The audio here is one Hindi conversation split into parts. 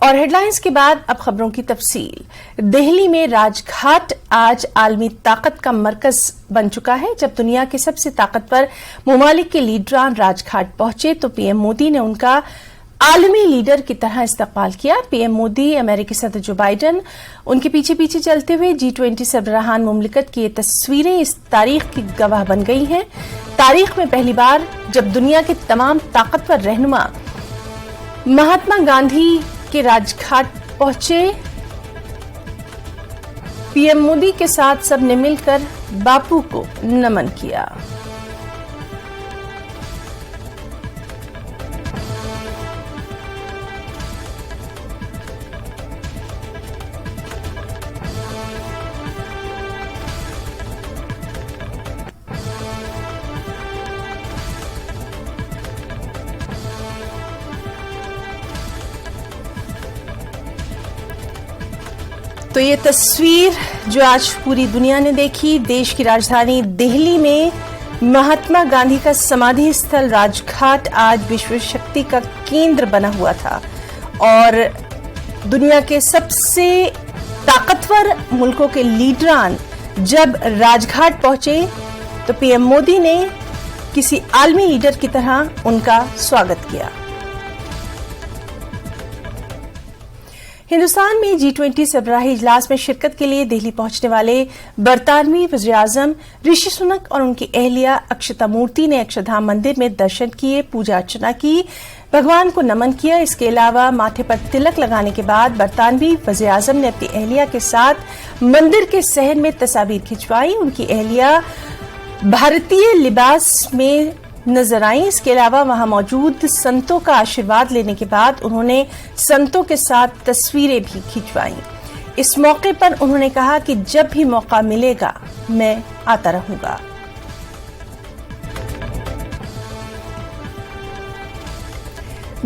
और हेडलाइंस के बाद अब खबरों की तफसील। दिल्ली में राजघाट आज आलमी ताकत का मरकज बन चुका है। जब दुनिया के सबसे ताकतवर ममालिक के लीडरान राजघाट पहुंचे तो पीएम मोदी ने उनका आलमी लीडर की तरह इस्तकबाल किया। पीएम मोदी, अमेरिकी सदर जो बाइडन, उनके पीछे पीछे चलते हुए G20 सरबराहान मुमलिकत की ये तस्वीरें इस तारीख की गवाह बन गई हैं। तारीख में पहली बार जब दुनिया के तमाम ताकतवर रहनुमा महात्मा गांधी के राजघाट पहुंचे, पीएम मोदी के साथ सबने मिलकर बापू को नमन किया। तो ये तस्वीर जो आज पूरी दुनिया ने देखी, देश की राजधानी दिल्ली में महात्मा गांधी का समाधि स्थल राजघाट आज विश्व शक्ति का केंद्र बना हुआ था और दुनिया के सबसे ताकतवर मुल्कों के लीडरान जब राजघाट पहुंचे तो पीएम मोदी ने किसी आलमी लीडर की तरह उनका स्वागत किया। हिंदुस्तान में G20 सरबराही इजलास में शिरकत के लिए दिल्ली पहुंचने वाले बरतानवी वज़ीर-ए-आज़म ऋषि सुनक और उनकी अहलिया अक्षता मूर्ति ने अक्षरधाम मंदिर में दर्शन किए, पूजा अर्चना की, भगवान को नमन किया। इसके अलावा माथे पर तिलक लगाने के बाद बरतानवी वज़ीर-ए-आज़म ने अपनी अहलिया के साथ मंदिर के सहन में तस्वीर खिंचवाई। उनकी अहलिया भारतीय लिबास में नजर आई। इसके अलावा वहां मौजूद संतों का आशीर्वाद लेने के बाद उन्होंने संतों के साथ तस्वीरें भी खिंचवाई। इस मौके पर उन्होंने कहा कि जब भी मौका मिलेगा मैं आता रहूंगा।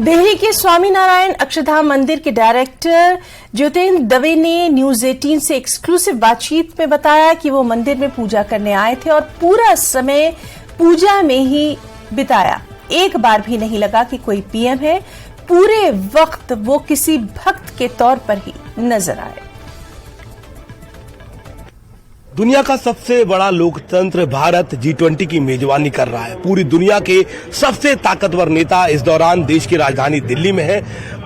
दिल्ली के स्वामीनारायण अक्षरधाम मंदिर के डायरेक्टर ज्योतेंद्र दवे ने न्यूज 18 से एक्सक्लूसिव बातचीत में बताया कि वो मंदिर में पूजा करने आए थे और पूरा समय पूजा में ही बिताया। एक बार भी नहीं लगा कि कोई पीएम है। पूरे वक्त वो किसी भक्त के तौर पर ही नजर आए। दुनिया का सबसे बड़ा लोकतंत्र भारत G20 की मेजबानी कर रहा है। पूरी दुनिया के सबसे ताकतवर नेता इस दौरान देश की राजधानी दिल्ली में है।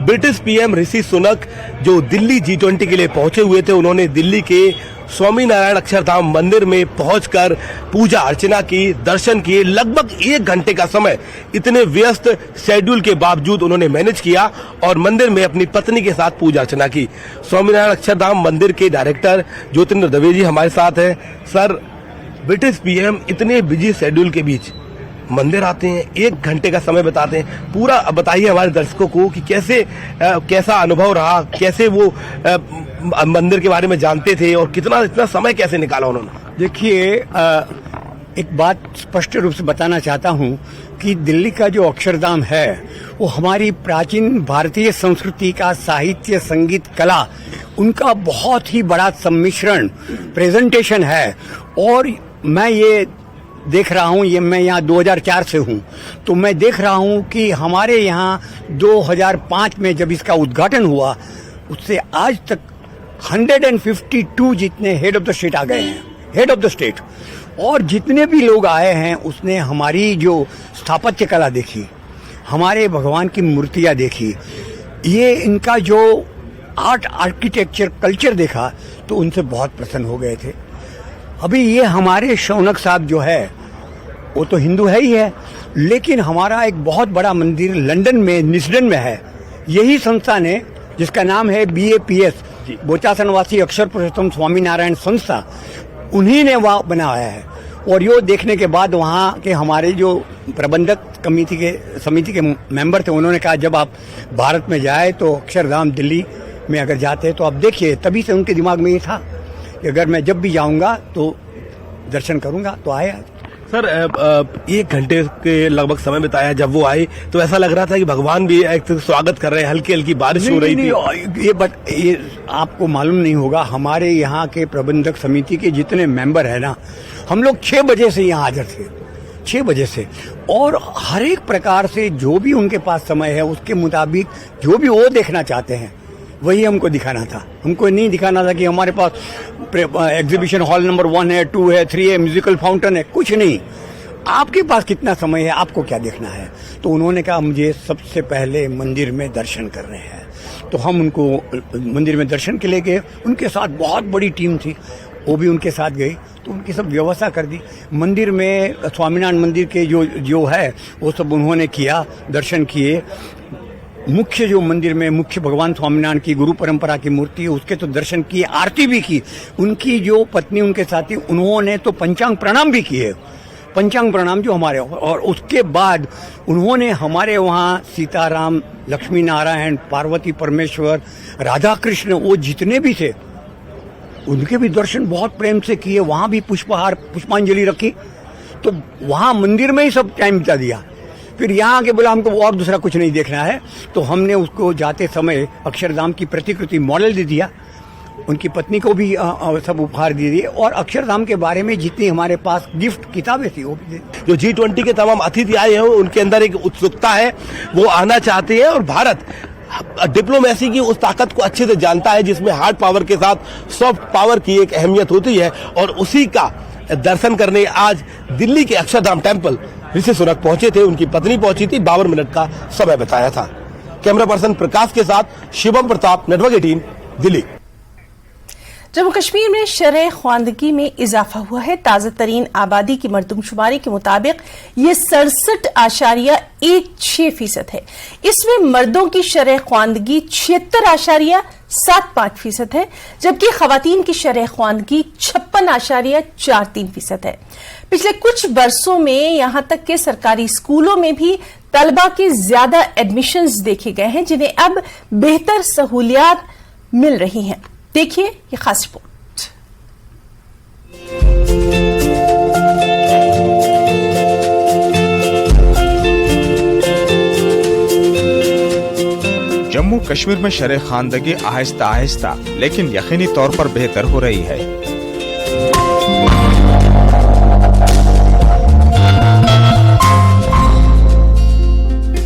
ब्रिटिश पीएम ऋषि सुनक जो दिल्ली G20 के लिए पहुंचे हुए थे, उन्होंने दिल्ली के स्वामीनारायण अक्षरधाम मंदिर में पहुंचकर पूजा अर्चना की, दर्शन किए। लगभग 1 घंटे का समय इतने व्यस्त शेड्यूल के बावजूद उन्होंने मैनेज किया और मंदिर में अपनी पत्नी के साथ पूजा अर्चना की। स्वामीनारायण अक्षरधाम मंदिर के डायरेक्टर ज्योतेंद्र दवे जी हमारे साथ हैं। सर, ब्रिटिश पीएम इतने बिजी शेड्यूल के बीच मंदिर आते हैं, 1 घंटे का समय बताते हैं। पूरा बताइए हमारे दर्शकों को कि कैसा अनुभव रहा, कैसे वो मंदिर के बारे में जानते थे और इतना समय कैसे निकाला उन्होंने। देखिए, एक बात स्पष्ट रूप से बताना चाहता हूं कि दिल्ली का जो अक्षरधाम है वो हमारी प्राचीन भारतीय संस्कृति का साहित्य, संगीत, कला, उनका बहुत ही बड़ा सम्मिश्रण प्रेजेंटेशन है। और मैं ये देख रहा हूँ, मैं यहाँ 2004 से हूँ, तो मैं देख रहा हूँ कि हमारे यहाँ 2005 में जब इसका उद्घाटन हुआ उससे आज तक 152 जितने हेड ऑफ द स्टेट आ गए हैं, हेड ऑफ द स्टेट। और जितने भी लोग आए हैं उसने हमारी जो स्थापत्य कला देखी, हमारे भगवान की मूर्तियाँ देखी, ये इनका जो आर्किटेक्चर कल्चर देखा तो उनसे बहुत प्रसन्न हो गए थे। अभी ये हमारे शौनक साहब जो है वो तो हिंदू है ही है, लेकिन हमारा एक बहुत बड़ा मंदिर लंदन में निस्डन में है। यही संस्था ने, जिसका नाम है BAPS, बोचासनवासी अक्षर पुरुषोत्तम स्वामीनारायण संस्था, उन्हीं ने वहाँ बनाया है। और यो देखने के बाद वहाँ के हमारे जो प्रबंधक समिति के मेंबर थे, उन्होंने कहा जब आप भारत में जाए तो अक्षरधाम दिल्ली में अगर जाते तो आप देखिए। तभी से उनके दिमाग में ये था कि अगर मैं जब भी जाऊंगा तो दर्शन करूंगा। तो आया। सर, 1 घंटे के लगभग समय बिताया। जब वो आए तो ऐसा लग रहा था कि भगवान भी एक स्वागत कर रहे हैं, हल्की हल्की बारिश हो रही थी। ये आपको मालूम नहीं होगा, हमारे यहाँ के प्रबंधक समिति के जितने मेंबर है ना, हम लोग 6 बजे से यहाँ हाजिर थे, 6 बजे से। और हर एक प्रकार से जो भी उनके पास समय है उसके मुताबिक जो भी वो देखना चाहते हैं वही हमको दिखाना था। हमको नहीं दिखाना था कि हमारे पास एग्जीबिशन हॉल नंबर 1 है, 2 है, 3 है, म्यूजिकल फाउंटेन है, कुछ नहीं। आपके पास कितना समय है, आपको क्या देखना है? तो उन्होंने कहा मुझे सबसे पहले मंदिर में दर्शन करने हैं। तो हम उनको मंदिर में दर्शन के लिए गए। उनके साथ बहुत बड़ी टीम थी, वो भी उनके साथ गई। तो उनकी सब व्यवस्था कर दी। मंदिर में स्वामीनारायण मंदिर के जो है वो सब उन्होंने किया, दर्शन किए। मुख्य जो मंदिर में मुख्य भगवान स्वामीनारायण की गुरु परंपरा की मूर्ति है उसके तो दर्शन किए, आरती भी की। उनकी जो पत्नी उनके साथी उन्होंने तो पंचांग प्रणाम भी किए, पंचांग प्रणाम जो हमारे। और उसके बाद उन्होंने हमारे वहाँ सीताराम, लक्ष्मी नारायण, पार्वती परमेश्वर, राधा कृष्ण, वो जितने भी थे उनके भी दर्शन बहुत प्रेम से किए। वहाँ भी पुष्पांजलि रखी। तो वहाँ मंदिर में ही सब टाइम बिता दिया। फिर यहाँ के बोला हमको और दूसरा कुछ नहीं देखना है। तो हमने उसको जाते समय अक्षरधाम की प्रतिकृति मॉडल दे दिया, उनकी पत्नी को भी सब उपहार दे दिए। और अक्षरधाम के बारे में जितनी हमारे पास गिफ्ट किताबें थी वो भी दे दी। जो G20 के तमाम अतिथि आए हैं उनके अंदर एक उत्सुकता है, वो आना चाहते हैं। और भारत डिप्लोमेसी की उस ताकत को अच्छे से जानता है जिसमें हार्ड पावर के साथ सॉफ्ट पावर की एक अहमियत होती है। और उसी का दर्शन करने आज दिल्ली के अक्षरधाम टेम्पल ऋषि सुनक पहुंचे थे। उनकी पत्नी पहुंची थी। 52 मिनट का समय बताया था। कैमरा पर्सन प्रकाश के साथ शिवम प्रताप, नेटवर्क 18, दिल्ली। जम्मू कश्मीर में शरह ख्वानदगी में इजाफा हुआ है। ताजा तरीन आबादी की मरदमशुमारी के मुताबिक ये 67.16% है। इसमें मर्दों की शरह ख्वानदगी 76.75% है, जबकि खवातीन की शरह ख्वानदगी 56.43% है। पिछले कुछ बरसों में यहां तक के सरकारी स्कूलों में भी तलबा के ज्यादा एडमिशंस देखे गए हैं, जिन्हें अब बेहतर सहूलियात मिल रही हैं। देखिए ये खास रिपोर्ट। जम्मू कश्मीर में शरह खानदगी आहिस्ता आहिस्ता लेकिन यकीनी तौर पर बेहतर हो रही है।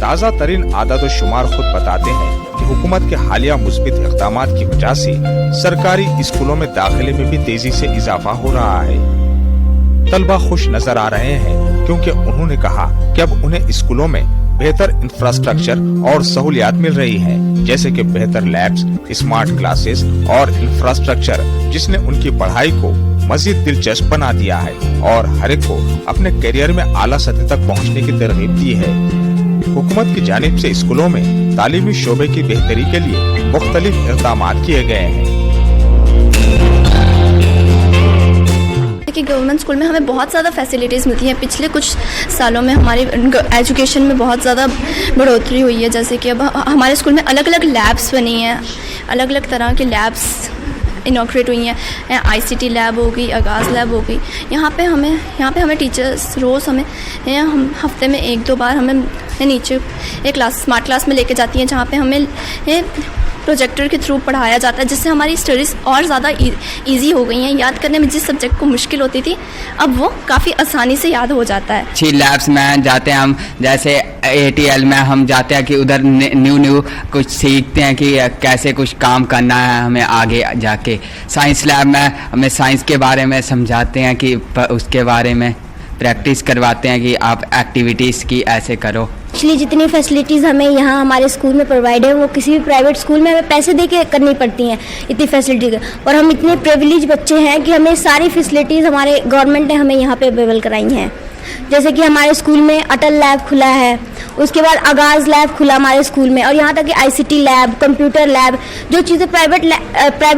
ताज़ा तरीन आदाद शुमार खुद बताते हैं कि हुकूमत के हालिया मुस्बित इक़दामात की वजह से सरकारी स्कूलों में दाखिले में भी तेजी से इजाफा हो रहा है। तलबा खुश नजर आ रहे हैं क्योंकि उन्होंने कहा कि अब उन्हें स्कूलों में बेहतर इंफ्रास्ट्रक्चर और सहूलियात मिल रही हैं, जैसे कि बेहतर लैब्स, स्मार्ट क्लासेस और इंफ्रास्ट्रक्चर, जिसने उनकी पढ़ाई को मजीद दिलचस्प बना दिया है और हर एक को अपने करियर में आला सतह तक पहुंचने की तरगीब दी है। हुकूमत की जानिब से स्कूलों में तालीमी शोबे की बेहतरी के लिए मुख्तलिफ इक़दामात किए गए हैं। कि गवर्नमेंट स्कूल में हमें बहुत ज़्यादा फैसिलिटीज़ मिलती हैं। पिछले कुछ सालों में हमारी एजुकेशन में बहुत ज़्यादा बढ़ोतरी हुई है। जैसे कि अब हमारे स्कूल में अलग अलग लैब्स बनी हैं, अलग अलग तरह के लैब्स इनॉग्रेट हुई हैं। ICT लैब हो गई, आगाज़ लैब हो गई। यहाँ पे हमें टीचर्स रोज़ हम हफ्ते में 1-2 बार हमें नीचे एक स्मार्ट क्लास में लेके जाती हैं, जहाँ पे हमें प्रोजेक्टर के थ्रू पढ़ाया जाता है, जिससे हमारी स्टडीज़ और ज़्यादा ईजी हो गई हैं। याद करने में जिस सब्जेक्ट को मुश्किल होती थी, अब वो काफ़ी आसानी से याद हो जाता है। अच्छी लैब्स में जाते हैं हम, जैसे ATL में हम जाते हैं कि उधर न्यू कुछ सीखते हैं कि कैसे कुछ काम करना है हमें आगे जाके। साइंस लैब में हमें साइंस के बारे में समझाते हैं कि उसके बारे में प्रैक्टिस करवाते हैं कि आप एक्टिविटीज़ की ऐसे करो। एक्चुअली जितनी फैसिलिटीज़ हमें यहाँ हमारे स्कूल में प्रोवाइड है, वो किसी भी प्राइवेट स्कूल में हमें पैसे दे के करनी पड़ती हैं इतनी फैसिलिटी। और हम इतने प्रिविलेज बच्चे हैं कि हमें सारी फैसिलिटीज़ हमारे गवर्नमेंट ने हमें यहाँ पे अवेलेबल कराई हैं। जैसे कि हमारे स्कूल में अटल लैब खुला है, उसके बाद आगाज़ लैब खुला हमारे स्कूल में, और यहाँ तक कि ICT लैब, कंप्यूटर लैब, जो चीज़ें प्राइवेट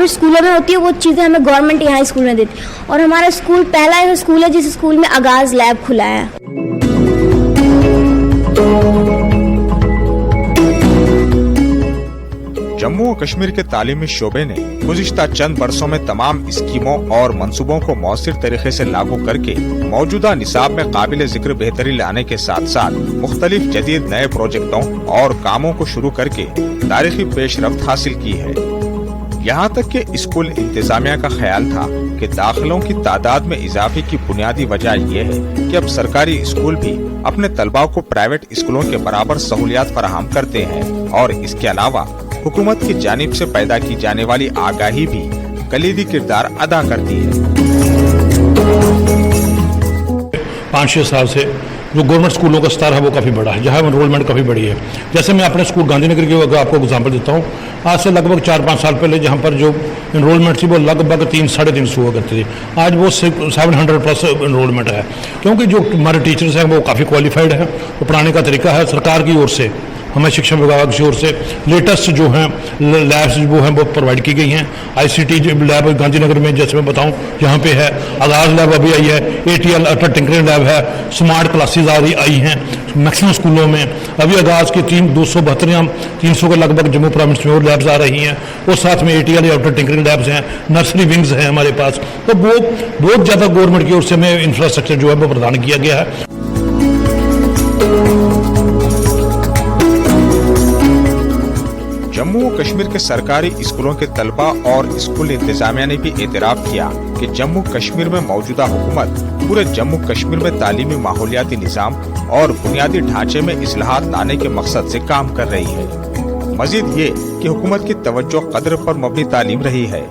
स्कूलों में होती है वो चीज़ें हमें गवर्नमेंट यहाँ स्कूल में देती है। और हमारा स्कूल पहला ऐसा स्कूल है जिस स्कूल में आगाज़ लैब खुला है। जम्मू और कश्मीर के तालीमी शोबे ने गुज़िश्ता चंद बरसों में तमाम स्कीमों और मंसूबों को मौसर तरीके से लागू करके मौजूदा निसाब में काबिल जिक्र बेहतरी लाने के साथ साथ मुख्तलिफ जदीद नए प्रोजेक्टों और कामों को शुरू करके तारीखी पेशरफ्त हासिल की है। यहाँ तक कि स्कूल इंतजामिया का ख्याल था कि दाखिलों की तादाद में इजाफे की बुनियादी वजह यह है कि अब सरकारी स्कूल भी अपने तलबा को प्राइवेट स्कूलों के बराबर सहूलियात फराहम करते हैं और इसके अलावा हुकूमत की जानिब से पैदा की जाने वाली आगाही भी कलीदी किरदार अदा करती है। 5-6 साल से जो गवर्नमेंट स्कूलों का स्तर है वो काफ़ी बड़ा है, जहाँ एनरोलमेंट काफ़ी बड़ी है। जैसे मैं अपने स्कूल गांधीनगर की आपको एग्जांपल देता हूँ, आज से लगभग 4-5 साल पहले जहाँ पर जो एनरोलमेंट थी वो लगभग 3-3.5 हुआ करती थी, आज वो 700+ एनरोलमेंट है, क्योंकि जो हमारे टीचर्स हैं वो काफ़ी क्वालिफाइड हैं। तो पढ़ाने का तरीका है सरकार की ओर से, हमें शिक्षा विभाग की ओर से लेटेस्ट जो हैं लैब्स वो हैं वो प्रोवाइड की गई हैं। ICT लैब गांधीनगर में जैसे मैं बताऊं यहाँ पे है, आगाज लैब अभी आई है, ATL अटल टिंकरिंग लैब है, स्मार्ट क्लासेज आई हैं मैक्सिमम स्कूलों में। अभी आगाज की 272 या 300 के लगभग जम्मू प्रोविंस में और लैब्स आ रही हैं, और साथ में ATL या अटल टिंकरिंग लैब्स हैं, नर्सरी विंग्स हैं हमारे पास। तो वो बहुत ज़्यादा गवर्नमेंट की ओर से हमें इंफ्रास्ट्रक्चर जो है वो प्रदान किया गया है। जम्मू और कश्मीर के सरकारी स्कूलों के तलबा और स्कूल इंतजामिया ने भी एतराफ़ किया कि जम्मू कश्मीर में मौजूदा हुकूमत पूरे जम्मू कश्मीर में तालीमी माहौलियाती निज़ाम और बुनियादी ढांचे में इस्लाहात लाने के मकसद से काम कर रही है। मजीद ये कि हुकूमत की तवज्जो कदर पर मबनी तालीम रही है।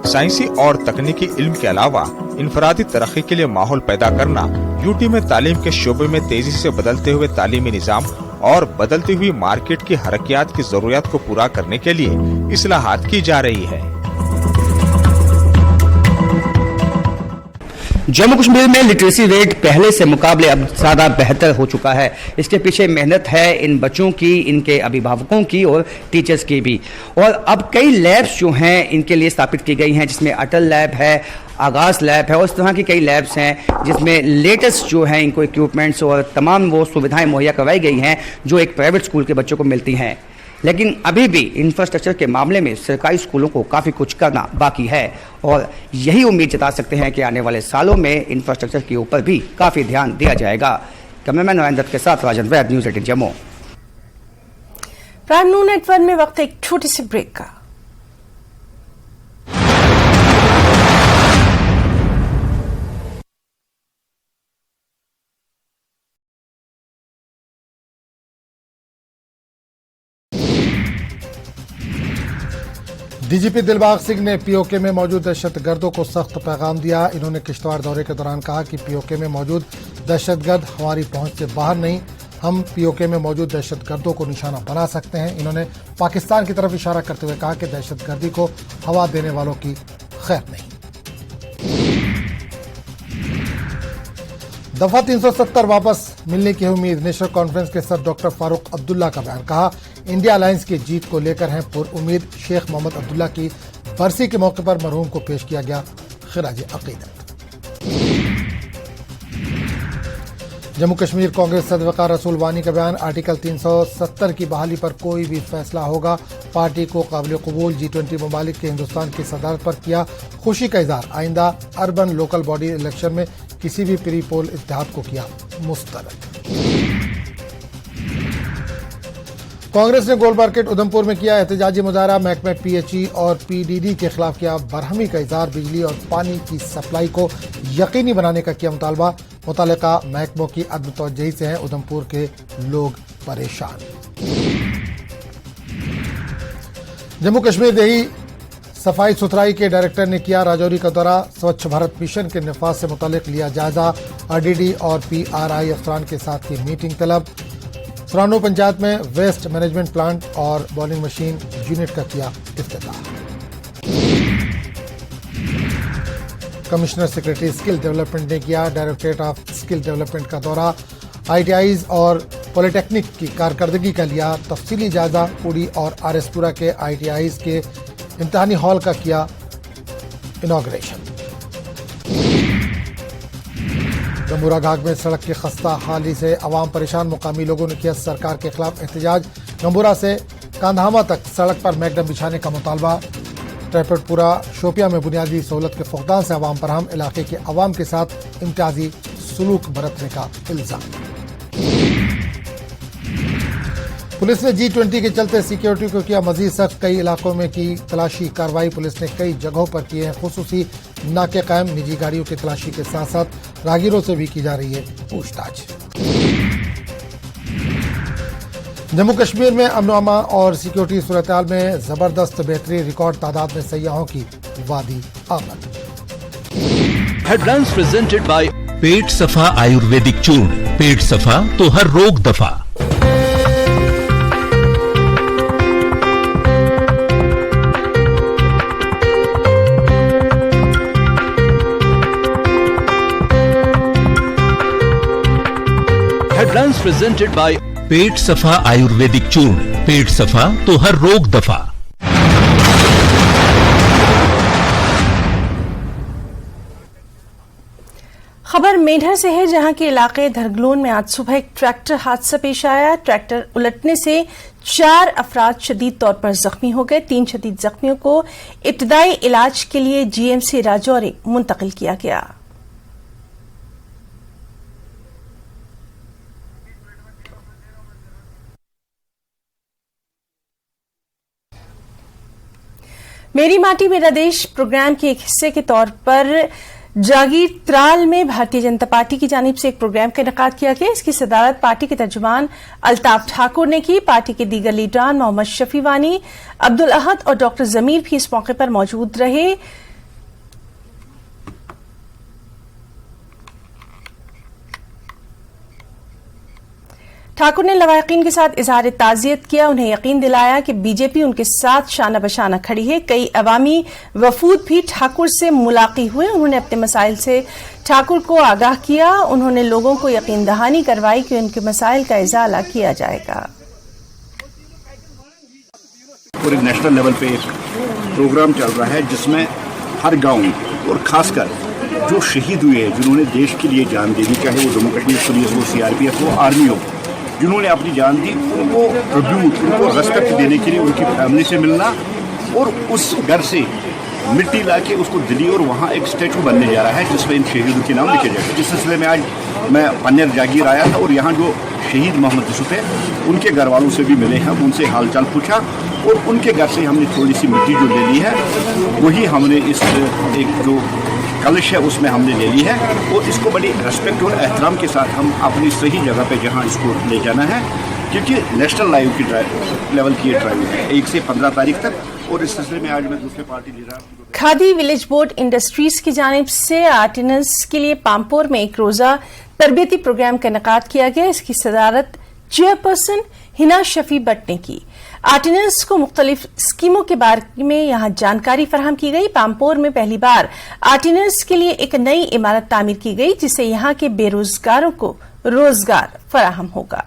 साइंसी और तकनीकी इल्म के अलावा इनफरादी तरक्की के लिए माहौल पैदा करना यूटी में तालीम के शोबे में तेजी से बदलते हुए तालीमी निज़ाम और बदलती हुई मार्केट की हरकियात की जरूरियात को पूरा करने के लिए इस्लाहात की जा रही है। जम्मू कश्मीर में लिटरेसी रेट पहले से मुकाबले अब ज़्यादा बेहतर हो चुका है। इसके पीछे मेहनत है इन बच्चों की, इनके अभिभावकों की और टीचर्स की भी। और अब कई लैब्स जो हैं इनके लिए स्थापित की गई हैं, जिसमें अटल लैब है, आगाज लैब है, और इस तरह की कई लैब्स हैं जिसमें लेटेस्ट जो है इनको इक्विपमेंट्स और तमाम वो सुविधाएं मुहैया करवाई गई हैं जो एक प्राइवेट स्कूल के बच्चों को मिलती हैं। लेकिन अभी भी इंफ्रास्ट्रक्चर के मामले में सरकारी स्कूलों को काफ़ी कुछ करना बाकी है, और यही उम्मीद जता सकते हैं कि आने वाले सालों में इंफ्रास्ट्रक्चर के ऊपर भी काफ़ी ध्यान दिया जाएगा। कैमरामैन नारायण दत्त के साथ राजन वैद, न्यूज़ 18 जम्मू। प्राइम नून नेटवर्क में वक्त एक छोटी सी ब्रेक का। डीजीपी दिलबाग सिंह ने पीओके में मौजूद दहशतगर्दों को सख्त पैगाम दिया। इन्होंने किश्तवाड़ दौरे के दौरान कहा कि पीओके में मौजूद दहशतगर्द हमारी पहुंच से बाहर नहीं, हम पीओके में मौजूद दहशतगर्दों को निशाना बना सकते हैं। इन्होंने पाकिस्तान की तरफ इशारा करते हुए कहा कि दहशतगर्दी को हवा देने वालों की खैर नहीं। दफा 370 वापस मिलने की उम्मीद, नेशनल कॉन्फ्रेंस के सर डॉक्टर फारूक अब्दुल्ला का बयान। कहा इंडिया अलायंस की जीत को लेकर हैं पुरउम्मीद। शेख मोहम्मद अब्दुल्ला की बरसी के मौके पर मरहूम को पेश किया गया खिराज अकीदत। जम्मू कश्मीर कांग्रेस सदर वक़ार रसूल वानी का बयान, आर्टिकल 370 की बहाली पर कोई भी फैसला होगा, पार्टी को काबिल कबूल। G20 ममालिक के हिंदुस्तान की सदारत पर किया खुशी का इजहार। आइंदा अर्बन लोकल बॉडी इलेक्शन में किसी भी प्री पोल इत्तेहाद को किया मुस्तरद। कांग्रेस ने गोल मार्केट उधमपुर में किया एहतजाजी मुजाहरा। महकमे PHE और PDD के खिलाफ किया बरहमी का इजहार। बिजली और पानी की सप्लाई को यकीनी बनाने का किया मुतालबा। मुतल्लिका महकमों की अदम तवज्जुही से हैं उधमपुर के लोग परेशान। जम्मू कश्मीर देही सफाई सुथराई के डायरेक्टर ने किया राजौरी का दौरा। स्वच्छ भारत मिशन के निफाज से मुतालिक लिया जायजा। RDD और PRI अफसरान के साथ की मीटिंग तलब। सरानो पंचायत में वेस्ट मैनेजमेंट प्लांट और बॉलिंग मशीन यूनिट का किया इफ्तिताह। कमिश्नर सेक्रेटरी स्किल डेवलपमेंट ने किया डायरेक्टरेट ऑफ स्किल डेवलपमेंट का दौरा। ITIs और पॉलिटेक्निक की कारकर्दगी का लिया तफसीली जायजा। पुरी और RSपुरा के ITIs के इम्तिहानी हॉल का किया इनॉग्रेशन। जम्बूरा घाट में सड़क की खस्ता हाली से अवाम परेशान। मुकामी लोगों ने किया सरकार के खिलाफ एहतजाज। गंबूरा से कांधामा तक सड़क पर मैकडम बिछाने का मुतालबा। ट्रैफिकपुरा शोपिया में बुनियादी सहूलत के फुकदान से अवाम पर हम इलाके के अवाम के साथ इम्तियाजी सलूक बरतने का इल्जाम। पुलिस ने G20 के चलते सिक्योरिटी को किया मजीद सख्त। कई इलाकों में की तलाशी कार्रवाई। पुलिस ने कई जगहों पर किए हैं खुसूसी नाके कायम। निजी गाड़ियों की तलाशी के साथ साथ राहगीरों से भी की जा रही है पूछताछ। जम्मू कश्मीर में अमन और सिक्योरिटी सूरत-ए-हाल में जबरदस्त बेहतरी, रिकॉर्ड तादाद में सयाहों की वादी आमद। हेडलाइंस प्रेजेंटेड बाय पेट सफा आयुर्वेदिक चूर्ण। पेट सफा तो हर रोग दफा। हेडलाइंस प्रेजेंटेड बाय पेट सफा आयुर्वेदिक चूर्ण। पेट सफा तो हर रोग दफा। खबर मेंढर से है, जहां के इलाके धरगलोन में आज सुबह एक ट्रैक्टर हादसा पेश आया। ट्रैक्टर उलटने से 4 अफराद शदीद तौर पर जख्मी हो गए। 3 शदीद जख्मियों को इब्तदाई इलाज के लिए जीएमसी राजौरी मुंतकिल किया गया। मेरी माटी मेरा देश प्रोग्राम के एक हिस्से के तौर पर जागीर त्राल में भारतीय जनता पार्टी की जानिब से एक प्रोग्राम का इनेकाद किया गया। इसकी सदारत पार्टी के तर्जुमान अल्ताफ ठाकुर ने की। पार्टी के दीगर लीडरान मोहम्मद शफी वानी, अब्दुल अहद और डॉक्टर जमीर भी इस मौके पर मौजूद रहे। ठाकुर ने लवाहिकीन के साथ इजहार ताज़ियत किया, उन्हें यकीन दिलाया कि बीजेपी उनके साथ शाना बशाना खड़ी है। कई अवामी वफूद भी ठाकुर से मुलाकी हुए। उन्होंने अपने मसाइल से ठाकुर को आगाह किया। उन्होंने लोगों को यकीन दहानी करवाई कि उनके मसाइल का इजाला किया जाएगा। पूरे नेशनल लेवल पे एक प्रोग्राम चल रहा है जिसमें हर गांव और खासकर जो शहीद हुए हैं, जिन्होंने देश के लिए जान दी, चाहे वो जम्मू कश्मीर पुलिस हो, सीआरपीएफ हो, आर्मी हो, जिन्होंने अपनी जान दी, उनको ट्रिब्यूट, उनको रेस्पेक्ट देने के लिए उनकी फैमिली से मिलना और उस घर से मिट्टी लाके उसको दिल्ली और वहाँ एक स्टैचू बनने जा रहा है जिसमें इन शहीदों के नाम लिखे जाएंगे। जिस सिलसिले में आज मैं पन्नेर जागीर आया था और यहाँ जो शहीद मोहम्मद यूसुफ है उनके घर वालों से भी मिले हैं, उनसे हालचाल पूछा और उनके घर से हमने थोड़ी सी मिट्टी जो ले ली है वही हमने इस एक जो कलश है उसमें हमने ले ली है और इसको बड़ी रेस्पेक्ट और एहतराम के साथ हम अपनी सही जगह पे जहां इसको ले जाना है, क्योंकि नेशनल लेवल की ये ड्राइव है 1 से 15 तारीख तक। और इस सिलसिले में आज मैं दूसरे party leader khadi village board industries की जानिब से आर्टिनर्स के लिए पामपोर में एक रोजा तरबियती प्रोग्राम का इनेकाद किया गया। इसकी सदारत चेयरपर्सन हिना शफी भट्ट ने की। आर्टिनर्स को मुख्तलिफ स्कीमों के बारे में यहां जानकारी फराहम की गई। पामपोर में पहली बार आर्टिनर्स के लिए एक नई इमारत तामीर की गई जिससे यहां के बेरोजगारों को रोजगार फराहम होगा।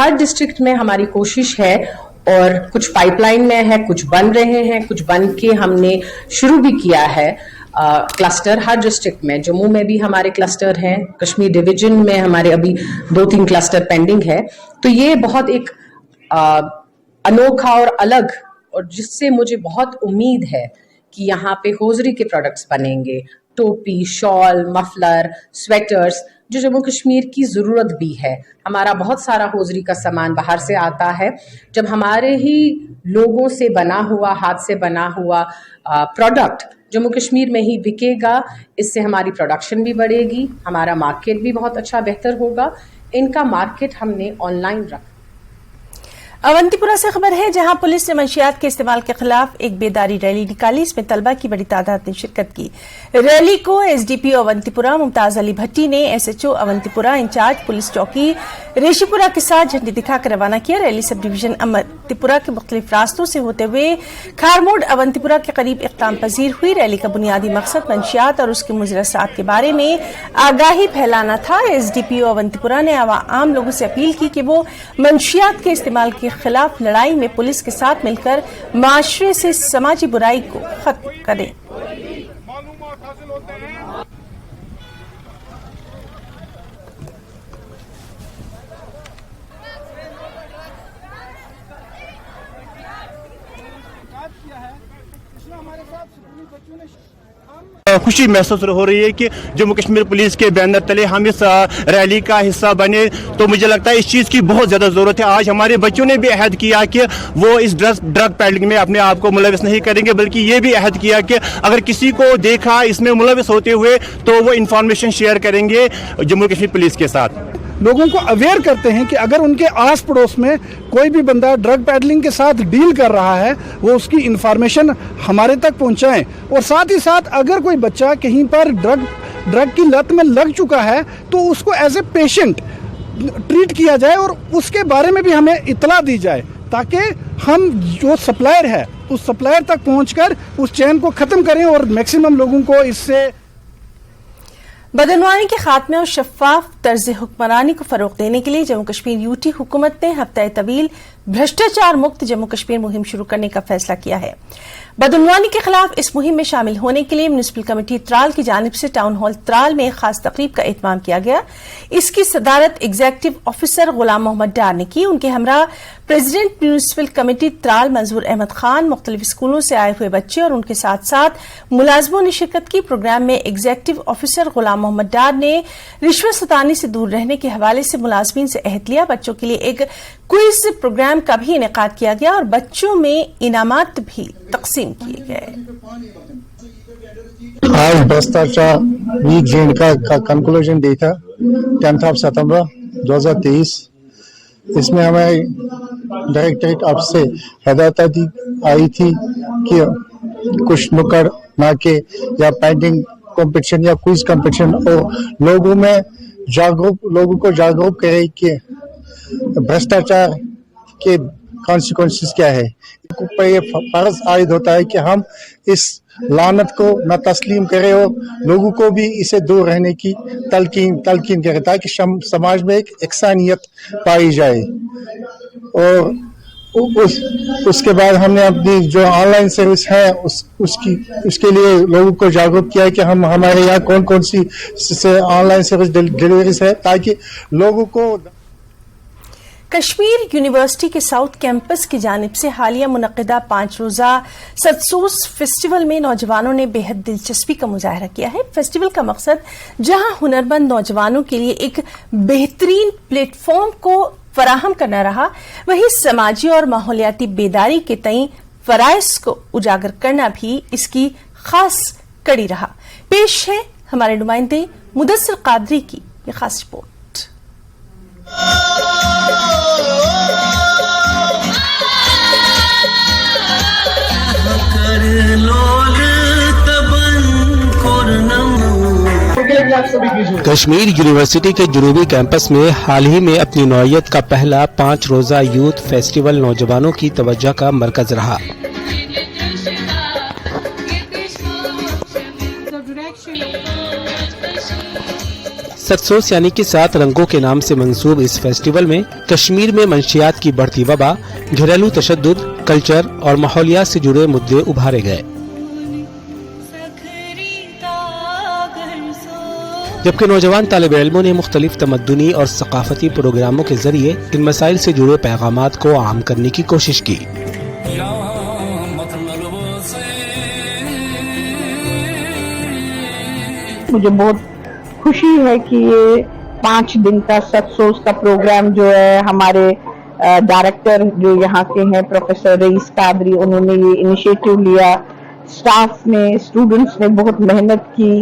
हर डिस्ट्रिक्ट में हमारी कोशिश है और कुछ पाइपलाइन में है, कुछ बन रहे हैं, कुछ बन के हमने शुरू भी किया है। क्लस्टर हर डिस्ट्रिक्ट में, जम्मू में भी हमारे क्लस्टर हैं, कश्मीर डिवीजन में हमारे अभी 2-3 क्लस्टर पेंडिंग है। तो ये बहुत एक अनोखा और अलग, और जिससे मुझे बहुत उम्मीद है कि यहाँ पे होजरी के प्रोडक्ट्स बनेंगे, टोपी, शॉल, मफलर, स्वेटर्स, जो जम्मू कश्मीर की ज़रूरत भी है। हमारा बहुत सारा होजरी का सामान बाहर से आता है। जब हमारे ही लोगों से बना हुआ, हाथ से बना हुआ प्रोडक्ट जम्मू कश्मीर में ही बिकेगा, इससे हमारी प्रोडक्शन भी बढ़ेगी, हमारा मार्केट भी बहुत अच्छा बेहतर होगा। इनका मार्केट हमने ऑनलाइन रखा। अवंतीपुरा से खबर है, जहां पुलिस ने मंशियात के इस्तेमाल के खिलाफ एक बेदारी रैली निकाली। इसमें तलबा की बड़ी तादाद ने शिरकत की। रैली को एसडीपीओ अवंतीपुरा मुमताज अली भट्टी ने एसएचओ अवंतीपुरा इंचार्ज पुलिस चौकी रेशीपुरा के साथ झंडी दिखाकर रवाना किया। रैली सब डिवीजन अवंतीपुरा के मुख्तलिफ रास्तों से होते हुए खारमोड अवंतीपुरा के करीब इख्ताम पजीर हुई। रैली का बुनियादी मकसद मंशियात और उसके मुज़र असरात के बारे में आगाही फैलाना था। एसडीपीओ अवंतीपुरा ने आम लोगों से अपील की कि वो मंशियात के इस्तेमाल के खिलाफ लड़ाई में पुलिस के साथ मिलकर माशरे से समाजी बुराई को खत्म करें। हमारे साथ स्कूली बच्चों ने खुशी महसूस हो रही है कि जम्मू कश्मीर पुलिस के बैनर तले हम इस रैली का हिस्सा बने, तो मुझे लगता है इस चीज़ की बहुत ज़्यादा ज़रूरत है। आज हमारे बच्चों ने भी अहद किया कि वो इस ड्रग पैडलिंग में अपने आप को मुलविस नहीं करेंगे, बल्कि ये भी अहद किया कि अगर किसी को देखा इसमें मुलविस होते हुए तो वो इन्फॉर्मेशन शेयर करेंगे जम्मू कश्मीर पुलिस के साथ। लोगों को अवेयर करते हैं कि अगर उनके आस पड़ोस में कोई भी बंदा ड्रग पैडलिंग के साथ डील कर रहा है वो उसकी इंफॉर्मेशन हमारे तक पहुंचाएं, और साथ ही साथ अगर कोई बच्चा कहीं पर ड्रग की लत में लग चुका है तो उसको एज ए पेशेंट ट्रीट किया जाए और उसके बारे में भी हमें इतला दी जाए, ताकि हम जो सप्लायर है उस सप्लायर तक पहुंचकर उस चेन को ख़त्म करें और मैक्सिमम लोगों को इससे बदनवानी के खात्मे और शफाफ तर्ज हुक्मरानी को फरोग देने के लिए जम्मू कश्मीर यूटी हुकूमत ने हफ्ता तवील भ्रष्टाचार मुक्त जम्मू कश्मीर मुहिम शुरू करने का फैसला किया है। बदनवानी के खिलाफ इस मुहिम में शामिल होने के लिए म्युनिसिपल कमेटी त्राल की जानिब से टाउन हॉल त्राल में खास तकरीब का एहतमाम किया गया। इसकी सदारत एग्जीक्यूटिव ऑफिसर गुलाम मोहम्मद डार ने की। उनके हमरा प्रेसिडेंट म्युनिसिपल कमेटी त्राल मंजूर अहमद खान, मुख्तलिफ स्कूलों से आए हुए बच्चे और उनके साथ साथ मुलाजमों ने शिरकत की। प्रोग्राम में एग्जीक्यूटिव ऑफिसर गुलाम मोहम्मद डार ने रिश्वत सतानी से दूर रहने के हवाले से मुलाजमीन से अहद लिया। बच्चों के लिए एक क्विज प्रोग्राम का भी इनेकाद किया गया और बच्चों में इनामात भी तकसीम किए गए। आज भ्रष्टाचार वीक जेंड का कंक्लूजन डे था 10 सितंबर 2023। इसमें हमें डायरेक्टरेट ऑफ से हदायत आई थी कि कुछ नुक्कड़ नाके या पेंटिंग कंपटीशन या क्विज कंपटीशन और लोगों को जागरूक करे कि भ्रष्टाचार के कॉन्सिक्वेंसेस क्या है। पर ये फर्ज आयद होता है कि हम इस लानत को न तस्लीम करें और लोगों को भी इसे दूर रहने की तलकीन करें, ताकि समाज में एक इंसानियत पाई जाए। और उसके बाद हमने अपनी जो ऑनलाइन सर्विस है उसके लिए लोगों को जागरूक किया है कि हम हमारे यहाँ कौन कौन सी ऑनलाइन सर्विस डिलीवरीज है, ताकि लोगों को। कश्मीर यूनिवर्सिटी के साउथ कैंपस की जानिब से हालिया मुनक़िदा 5 रोज़ा सतसोस फेस्टिवल में नौजवानों ने बेहद दिलचस्पी का मुजाहरा किया है। फेस्टिवल का मकसद जहां हुनरमंद नौजवानों के लिए एक बेहतरीन प्लेटफॉर्म को फराहम करना रहा, वहीं समाजी और माहौलियाती बेदारी के तई फराइज को उजागर करना भी इसकी खास कड़ी रहा। पेश है हमारे नुमाइंदे मुदस्सिर कादरी की ये खास रिपोर्ट। कश्मीर यूनिवर्सिटी के जुनूबी कैंपस में हाल ही में अपनी नौइयत का पहला 5 रोज़ा यूथ फेस्टिवल नौजवानों की तवज्जो का मरकज रहा। सतसोस यानी कि 7 रंगों के नाम से मंसूब इस फेस्टिवल में कश्मीर में मंशियात की बढ़ती वबा, घरेलू तशद्दुद, कल्चर और माहौलियात से जुड़े मुद्दे उभारे गए, जबकि नौजवान तालिब इल्मों ने मुख्तलिफ तमद्दुनी और सकाफती प्रोग्रामों के जरिए इन मसाइल से जुड़े पैगामात को आम करने की कोशिश की। मुझे बहुत खुशी है कि ये 5 दिन का सतसोस का प्रोग्राम जो है हमारे डायरेक्टर जो यहाँ के हैं प्रोफेसर रईस कादरी, उन्होंने ये इनिशिएटिव लिया। स्टाफ ने, स्टूडेंट्स ने बहुत मेहनत की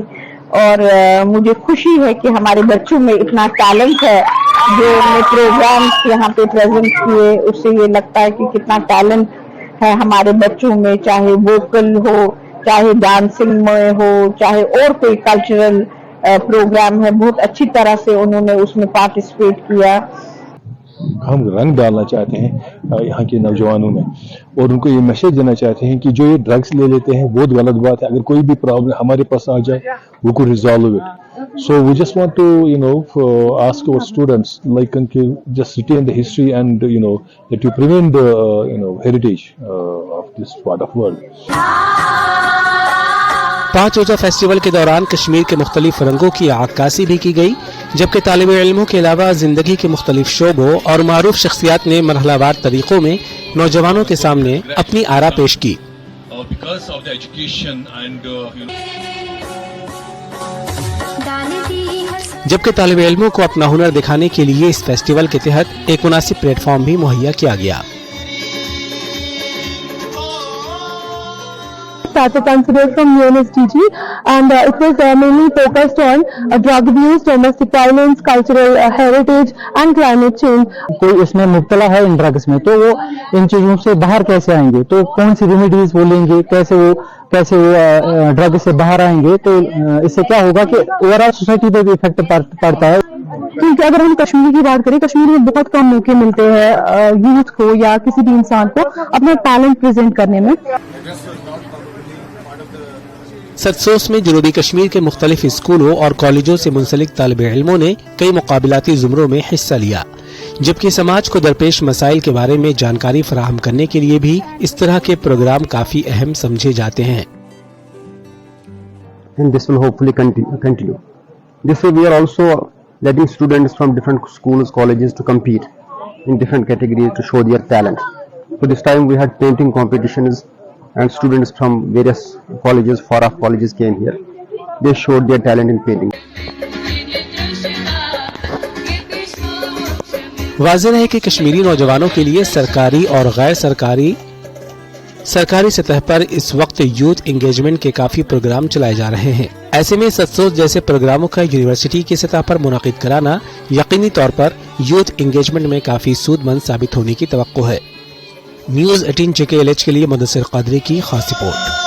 और मुझे खुशी है कि हमारे बच्चों में इतना टैलेंट है। जो हमने प्रोग्राम्स यहाँ पे प्रेजेंट किए उससे ये लगता है कि कितना टैलेंट है हमारे बच्चों में, चाहे वोकल हो, चाहे डांसिंग में हो, चाहे और कोई कल्चरल प्रोग्राम है। बहुत अच्छी तरह से उन्होंने उसमें पार्टिसिपेट किया। हम रंग डालना चाहते हैं यहाँ के नौजवानों में और उनको ये मैसेज देना चाहते हैं कि जो ये ड्रग्स ले लेते हैं बहुत गलत बात है। अगर कोई भी प्रॉब्लम हमारे पास आ जाए we could resolve it. So we just want to, ask our students, just retain the history and, that you prevent the, heritage of this part of world. 5 रोज़ा फेस्टिवल के दौरान कश्मीर के मुख्तलिफ रंगों की आक्कासी भी की गई, जबकि तालिब इल्मों के अलावा जिंदगी के मुख्तलिफ शोबों और मारूफ शख्सियात ने मरहलावार तरीकों में नौजवानों के सामने अपनी आरा पेश की। जबकि तालिब इल्मों को अपना हुनर दिखाने के लिए इस फेस्टिवल के तहत एक मुनासिब प्लेटफॉर्म भी मुहैया किया गया। Started considered from UNSDG and it was mainly focused on drug abuse, domestic violence, cultural heritage and climate change. कोई इसमें मुब्तला है इन ड्रग्स में तो वो इन चीजों से बाहर कैसे आएंगे, तो कौन सी रेमेडीज वो लेंगे, कैसे वो ड्रग से बाहर आएंगे, तो इससे क्या होगा कि ओवरऑल सोसाइटी पे भी इफेक्ट पड़ता है। क्योंकि अगर हम कश्मीर की बात करें, कश्मीर में बहुत कम मौके मिलते हैं यूथ को या किसी भी इंसान को अपना टैलेंट प्रेजेंट करने में। सतसोस में जनूबी कश्मीर के मुख्तलिफ स्कूलों और कॉलेजों से मुंसलिक तालिब इल्मों ने कई मुकाबलाती जुमरों में हिस्सा लिया, जबकि समाज को दरपेश मसाइल के बारे में जानकारी फराहम करने के लिए भी इस तरह के प्रोग्राम काफी अहम समझे जाते हैं। And this will hopefully continue. This way we are also letting students from different schools, colleges to compete in different categories to show their talent. So this time we had painting competitions and students from various colleges, far off colleges came here. They showed their talent in painting. वाज़ेह है कि कश्मीरी नौजवानों के लिए सरकारी और गैर सरकारी सतह पर इस वक्त यूथ एंगेजमेंट के काफी प्रोग्राम चलाए जा रहे हैं। ऐसे में सतसोस जैसे प्रोग्रामों का यूनिवर्सिटी की सतह पर मुनाकिद कराना यकीनी तौर पर यूथ एंगेजमेंट में काफी सूदमंद साबित होने की तवक्को है। न्यूज़ 18 JKLH के लिए मुदस्सिर कादरी की खास रिपोर्ट।